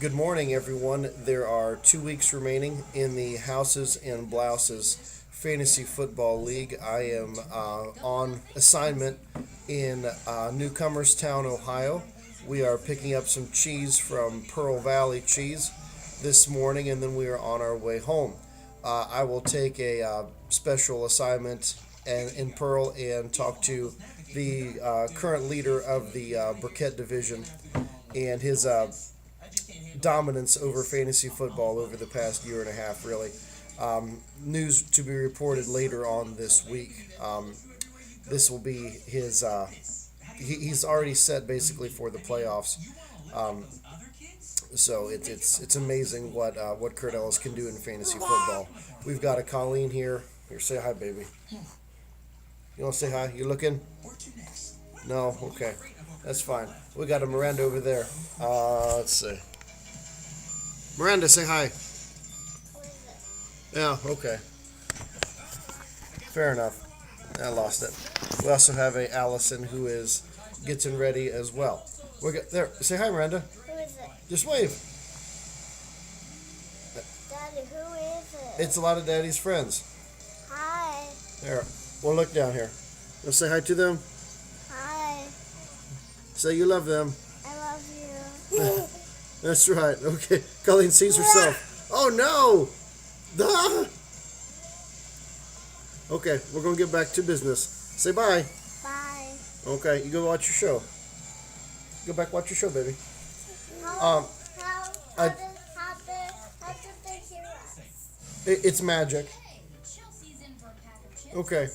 Good morning, everyone. There are 2 weeks remaining in the Houses and Blouses Fantasy Football League. I am on assignment in Newcomerstown, Ohio. We are picking up some cheese from Pearl Valley Cheese this morning, and then we are on our way home. I will take a special assignment in Pearl and talk to the current leader of the Burkett Division and his dominance over fantasy football over the past year and a half, really. News to be reported later on this week. This will be his. He's already set basically for the playoffs. Um, so it's amazing what Kurt Ellis can do in fantasy football. We've got a Colleen here. Here, say hi, baby. You want to say hi? You looking? No? Okay. That's fine. We got a Miranda over there. Let's see. Miranda, say hi. Yeah, okay. Fair enough. I lost it. We also have a Allison who is getting ready as well. There. Say hi, Miranda. Who is it? Just wave. Daddy, who is it? It's a lot of Daddy's friends. Hi. There. Well, look down here. Let's say hi to them. Hi. Say you love them. I love you. That's right. Okay. Colleen sees herself. Oh no! Ah! Okay, we're gonna get back to business. Say bye. Bye. Okay, you go watch your show. Go back watch your show, baby. How, Um, how, I- how, did, how, did, how did they hear us? It's magic. Okay.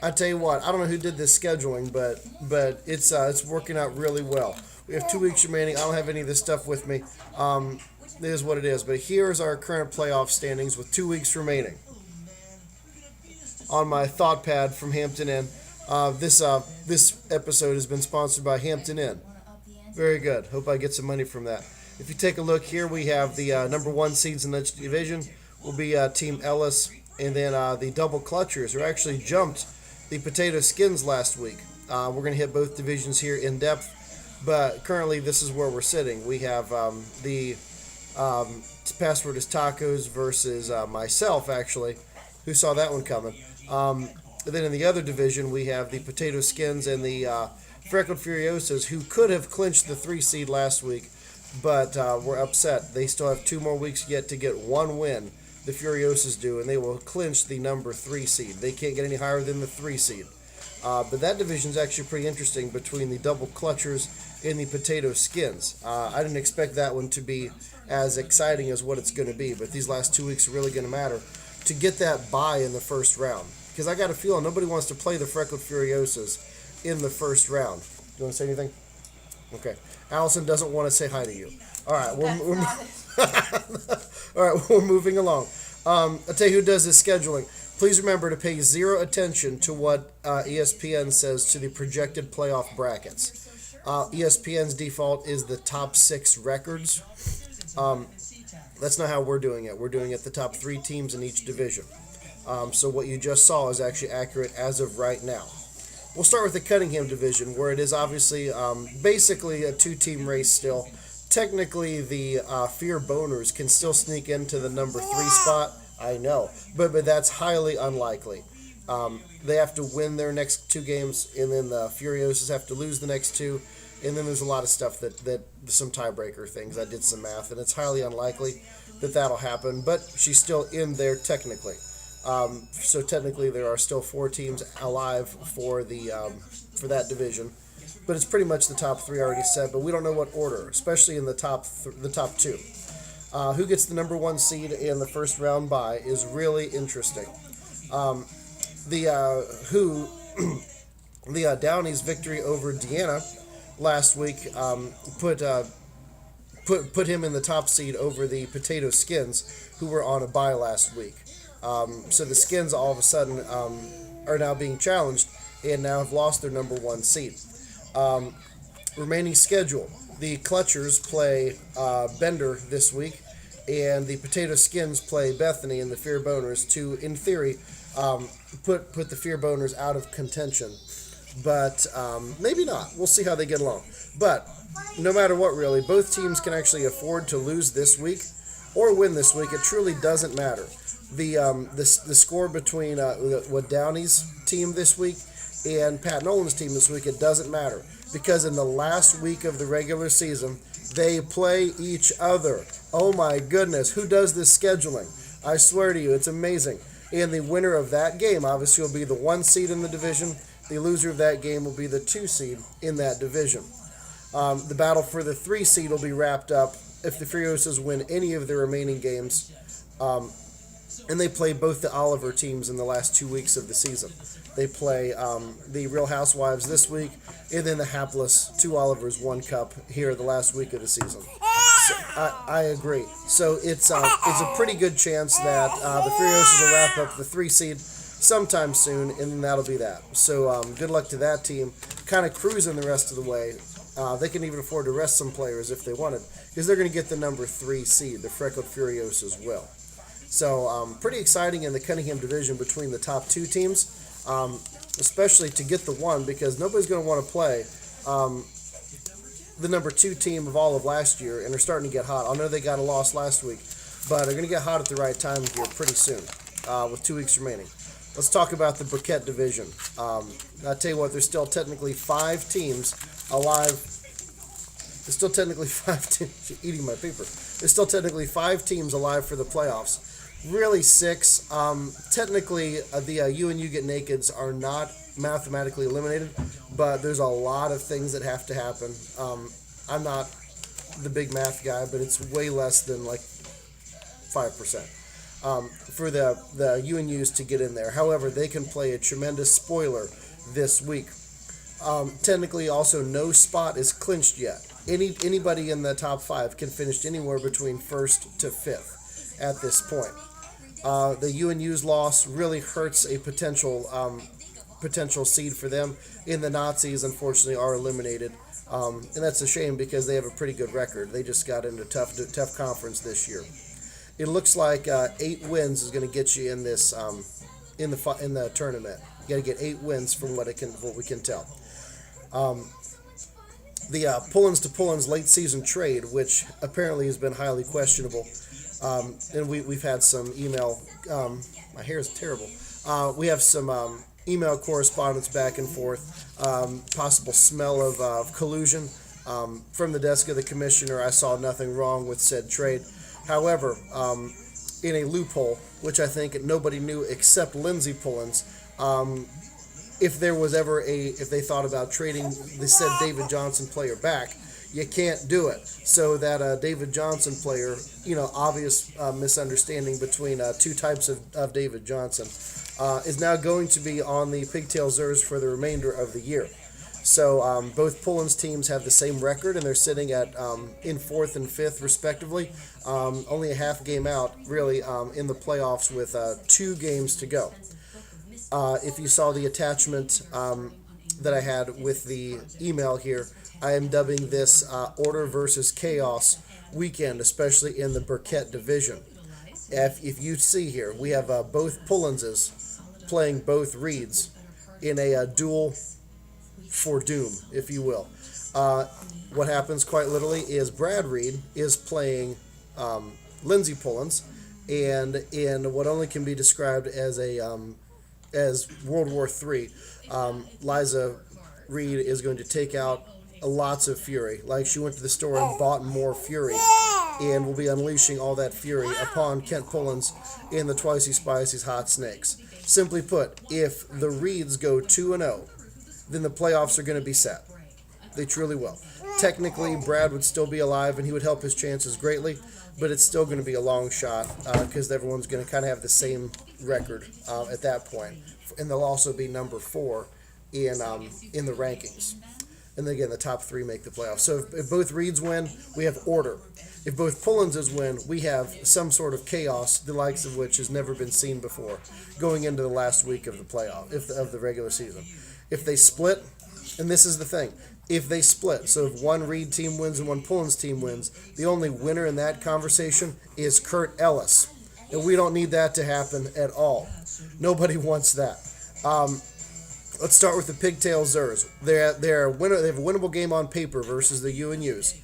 I tell you what, I don't know who did this scheduling, but it's working out really well. We have 2 weeks remaining. I don't have any of this stuff with me. It is what it is. But here's our current playoff standings with 2 weeks remaining. On my thought pad from Hampton Inn. This episode has been sponsored by Hampton Inn. Very good. Hope I get some money from that. If you take a look here, we have the number one seeds in each division will be Team Ellis, and then the double clutchers who actually jumped the potato skins last week. We're going to hit both divisions here in depth. But currently, this is where we're sitting. We have the password is tacos versus myself, actually, who saw that one coming. Then in the other division, we have the potato skins and the freckled furiosas, who could have clinched the 3 seed last week, but were upset. They still have 2 more weeks yet to get one win. The Furiosas do, and they will clinch the number 3 seed. They can't get any higher than the 3 seed. But that division is actually pretty interesting between the double clutchers and the potato skins. I didn't expect that one to be as exciting as what it's going to be, but these last 2 weeks are really going to matter to get that bye in the first round. Because I got a feeling nobody wants to play the Freckled Furiosas in the first round. Do you want to say anything? Okay. Allison doesn't want to say hi to you. All right. All right, we're moving along. I'll tell you who does this scheduling. Please remember to pay zero attention to what ESPN says to the projected playoff brackets. ESPN's default is the top 6 records. That's not how we're doing it. We're doing it the top 3 teams in each division. So what you just saw is actually accurate as of right now. We'll start with the Cunningham division, where it is obviously basically a 2-team race still. Technically, the Fear Boners can still sneak into the number 3 spot. I know, but that's highly unlikely. They have to win their next 2 games, and then the Furiosas have to lose the next 2, and then there's a lot of stuff that some tiebreaker things. I did some math, and it's highly unlikely that that'll happen, but she's still in there technically. So technically, there are still 4 teams alive for that division, but it's pretty much the top 3 already set. But we don't know what order, especially in the top 2. Who gets the number 1 seed in the first round bye is really interesting. The Downies' victory over Deanna last week put him in the top seed over the Potato Skins, who were on a bye last week. So the Skins all of a sudden are now being challenged and now have lost their number 1 seed. Remaining schedule. The Clutchers play Bender this week, and the Potato Skins play Bethany and the Fear Boners to, in theory, put the Fear Boners out of contention but maybe not. We'll see how they get along. But no matter what, really, both teams can actually afford to lose this week or win this week. It truly doesn't matter. The score between Downey's team this week and Pat Nolan's team this week, it doesn't matter, because in the last week of the regular season they play each other. Oh my goodness, who does this scheduling? I swear to you, it's amazing. And the winner of that game obviously will be the 1 seed in the division. The loser of that game will be the 2 seed in that division. The battle for the 3 seed will be wrapped up if the Furiosos win any of their remaining games. And they play both the Oliver teams in the last 2 weeks of the season. They play the Real Housewives this week, and then the hapless 2 Olivers, 1 Cup here the last week of the season. So, I agree. So it's a pretty good chance that the Furiosos will wrap up the 3 seed sometime soon, and then that'll be that. So good luck to that team. Kind of cruising the rest of the way. They can even afford to rest some players if they wanted, because they're going to get the number 3 seed. The Freckled Furiosos will. So pretty exciting in the Cunningham division between the top 2 teams, especially to get the 1, because nobody's going to want to play the number 2 team of all of last year, and they're starting to get hot. I know they got a loss last week, but they're going to get hot at the right time here pretty soon with 2 weeks remaining. Let's talk about the Burkett division. I'll tell you what, there's still technically 5 teams alive. There's still technically 5 teams. Eating my paper. There's still technically 5 teams alive for the playoffs. Really 6. Technically, the UNU Get Nakeds are not mathematically eliminated, but there's a lot of things that have to happen. I'm not the big math guy, but it's way less than like 5% for the UNUs to get in there. However, they can play a tremendous spoiler this week. Technically, also, no spot is clinched yet. Anybody in the top 5 can finish anywhere between 1st to 5th at this point. The UNU's loss really hurts a potential seed for them. And the Nazis, unfortunately, are eliminated. And that's a shame, because they have a pretty good record. They just got into tough conference this year. It looks like 8 wins is going to get you in this in the tournament. You got to get 8 wins from what we can tell. The Pullins to Pullins late season trade, which apparently has been highly questionable. And we've had some email. My hair is terrible. We have some email correspondence back and forth. Possible smell of collusion from the desk of the commissioner. I saw nothing wrong with said trade. However, in a loophole, which I think nobody knew except Lindsey Pullins, if there was ever if they thought about trading the said David Johnson player back, you can't do it. So that David Johnson player, obvious misunderstanding between 2 types of David Johnson, is now going to be on the Pigtail Zers for the remainder of the year. So both Pullins teams have the same record, and they're sitting at in 4th and 5th respectively. Only a half game out, really, in the playoffs with 2 games to go. If you saw the attachment that I had with the email here, I am dubbing this Order versus Chaos weekend, especially in the Burkett division. If you see here, we have both Pullinses playing both Reeds in a duel for doom, if you will. What happens quite literally is Brad Reed is playing Lindsey Pullins, and in what only can be described as as World War III, Liza Reed is going to take out lots of fury. Like, she went to the store and bought more fury, and will be unleashing all that fury upon Kent Pullins in the Twicey Spicy's Hot Snakes. Simply put, if the Reeds go 2-0, then the playoffs are going to be set. They truly will. Technically, Brad would still be alive, and he would help his chances greatly, but it's still going to be a long shot, because everyone's going to kind of have the same record at that point. And they'll also be number 4 in the rankings. And then again, the top 3 make the playoffs. So if both Reeds win, we have order. If both Pullinses win, we have some sort of chaos, the likes of which has never been seen before, going into the last week of the playoff, of the regular season. If they split, and this is the thing, if they split, so if one Reed team wins and one Pullins team wins, the only winner in that conversation is Kurt Ellis. And we don't need that to happen at all. Nobody wants that. Let's start with the Pigtail Zers. They're winner. They have a winnable game on paper versus the UNUs.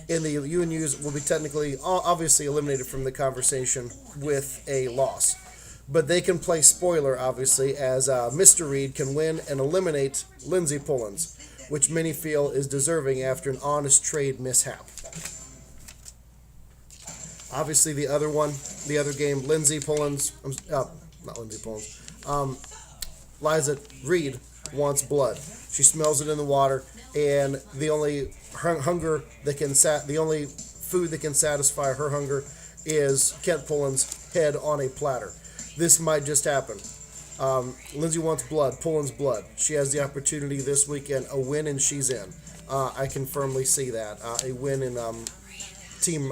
And the UNUs will be technically, obviously, eliminated from the conversation with a loss. But they can play spoiler, obviously, as Mr. Reed can win and eliminate Lindsey Pullins, which many feel is deserving after an honest trade mishap. Obviously, the other game, Lindsey Pullins, not Lindsey Pullins, Liza Reed wants blood. She smells it in the water, and the only the only food that can satisfy her hunger is Kent Pullins' head on a platter. This might just happen. Lindsey wants blood, Pullins blood. She has the opportunity this weekend, a win and she's in. I can firmly see that. A win in Team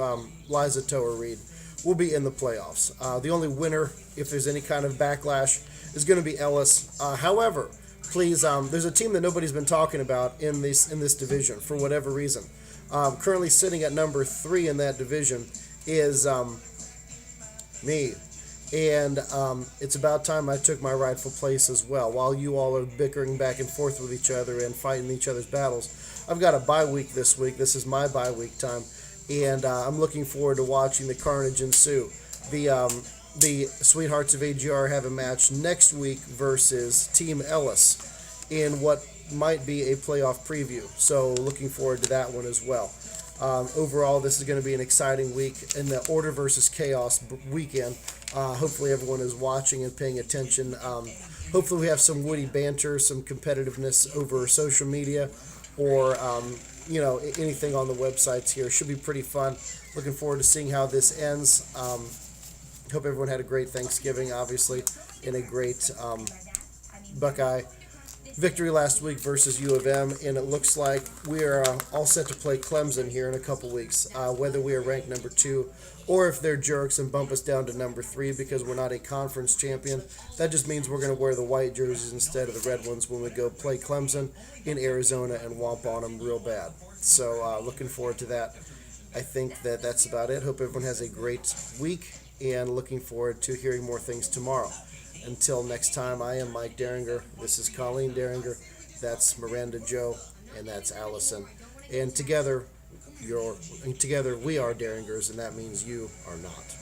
Liza Toa Reed will be in the playoffs. The only winner, if there's any kind of backlash, is going to be Ellis. However, please, there's a team that nobody's been talking about in this division for whatever reason. Currently sitting at number 3 in that division is me. And it's about time I took my rightful place as well. While you all are bickering back and forth with each other and fighting each other's battles, I've got a bye week this week. This is my bye week time. And I'm looking forward to watching the carnage ensue. The Sweethearts of AGR have a match next week versus Team Ellis in what might be a playoff preview. So looking forward to that one as well. Overall, this is going to be an exciting week in the Order versus Chaos weekend. Hopefully everyone is watching and paying attention. Hopefully we have some witty banter, some competitiveness over social media, or anything on the websites here. Should be pretty fun. Looking forward to seeing how this ends. Hope everyone had a great Thanksgiving, obviously, and a great Buckeye victory last week versus U of M, and it looks like we are all set to play Clemson here in a couple weeks, whether we are ranked number 2 or if they're jerks and bump us down to number 3 because we're not a conference champion. That just means we're going to wear the white jerseys instead of the red ones when we go play Clemson in Arizona and womp on them real bad. So looking forward to that. I think that's about it. Hope everyone has a great week, and looking forward to hearing more things tomorrow. Until next time, I am Mike Derringer. This is Colleen Derringer. That's Miranda Joe, and that's Allison. And together we are Derringers, and that means you are not.